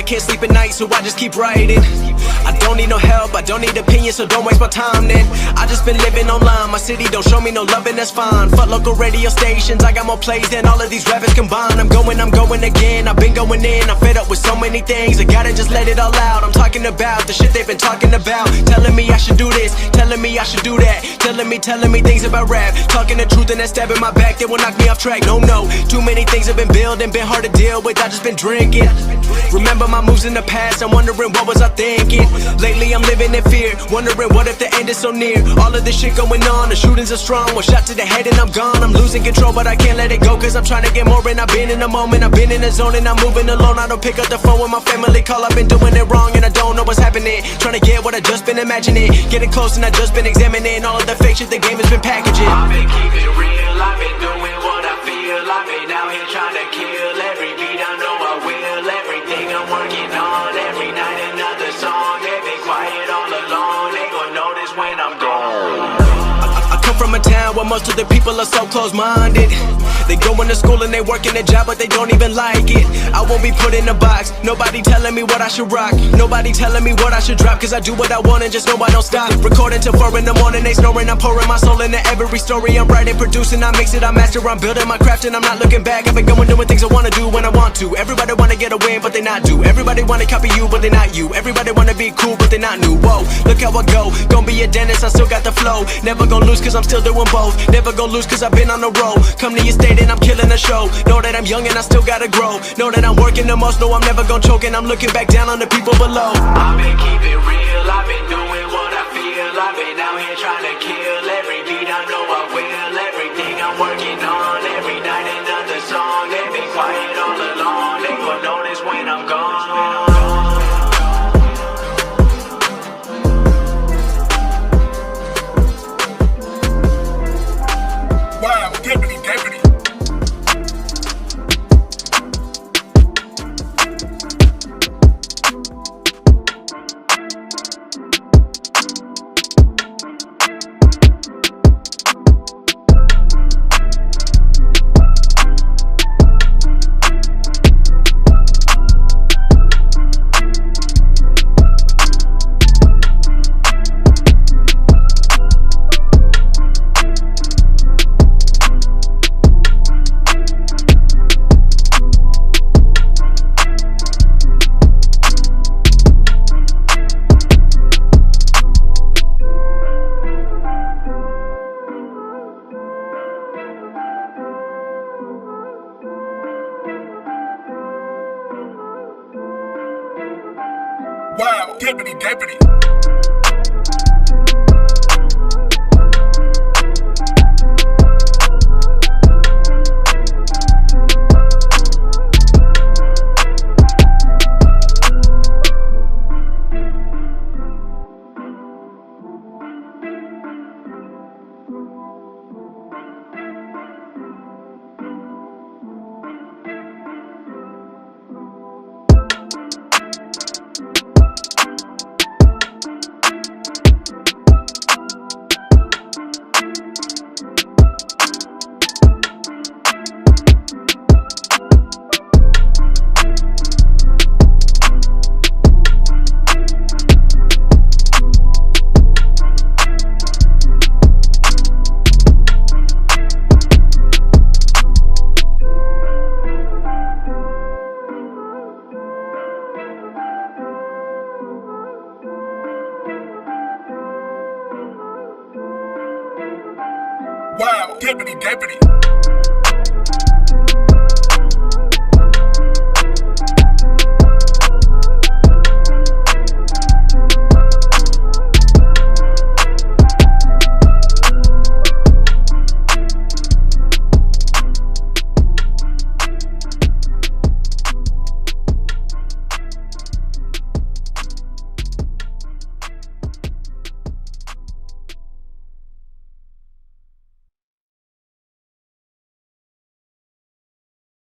can't sleep at night, so I just keep writing. I don't need no help, I don't need opinions, so don't waste my time then. I just been living online, my city don't show me no love and that's fine. Fuck local radio stations, I got more plays than all of these rappers combined. I'm going again, I've been going in. I'm fed up with so many things, I gotta just let it all out. I'm talking about the shit they've been talking about. Telling me I should do this, telling me I should do that. Telling me things about rap. Talking the truth and that stab in my back, they will knock me off track. No, too many things have been building, been hard to deal with, I just been drinking. Remember my moves in the past, I'm wondering what was I thinking. Lately I'm living in fear, wondering what if the end is so near. All of this shit going on, the shootings are strong. One shot to the head and I'm gone. I'm losing control but I can't let it go, cause I'm trying to get more. And I've been in the moment, I've been in the zone, and I'm moving alone. I don't pick up the phone when my family call, I've been doing it wrong and I don't know what's happening. Trying to get what I just been imagining, getting close and I just been examining all of the fake shit the game has been packaging. I've been keeping it real, I've been doing what I feel. I've been out here trying to kill every beat, I know I will. Everything I'm working on, every night another song. They've been quiet all along, they gon' notice when I'm gone. I come from a town where most of the people are so close-minded. They go into school and they work in a job but they don't even like it. I won't be put in a box, nobody telling me what I should rock. Nobody telling me what I should drop, cause I do what I want and just know I don't stop. Recording till 4 in the morning, they snoring. I'm pouring my soul into every story. I'm writing, producing, I mix it, I master. I'm building my craft and I'm not looking back. I've been going doing things I wanna do when I want to. Everybody wanna get a win but they not do. Everybody wanna copy you but they not you. Everybody wanna be cool but they not new. Whoa, look how I go, gon' be a dentist, I still got the flow. Never gon' lose cause I'm still doing both. Never gon' lose cause I've been on the road. Come to your state and I'm killing the show. Know that I'm young and I still gotta grow. Know that I'm working the most, know I'm never gon' choke. And I'm looking back down on the people below. I've been keeping it real, I've been doing what I feel. I've been out here trying to kill every beat, I know I will. Everything I'm working on, every night another song. They've been quiet all along, they gon' notice when I'm gone. Wow, deputy. Wow, deputy. Wow, deputy.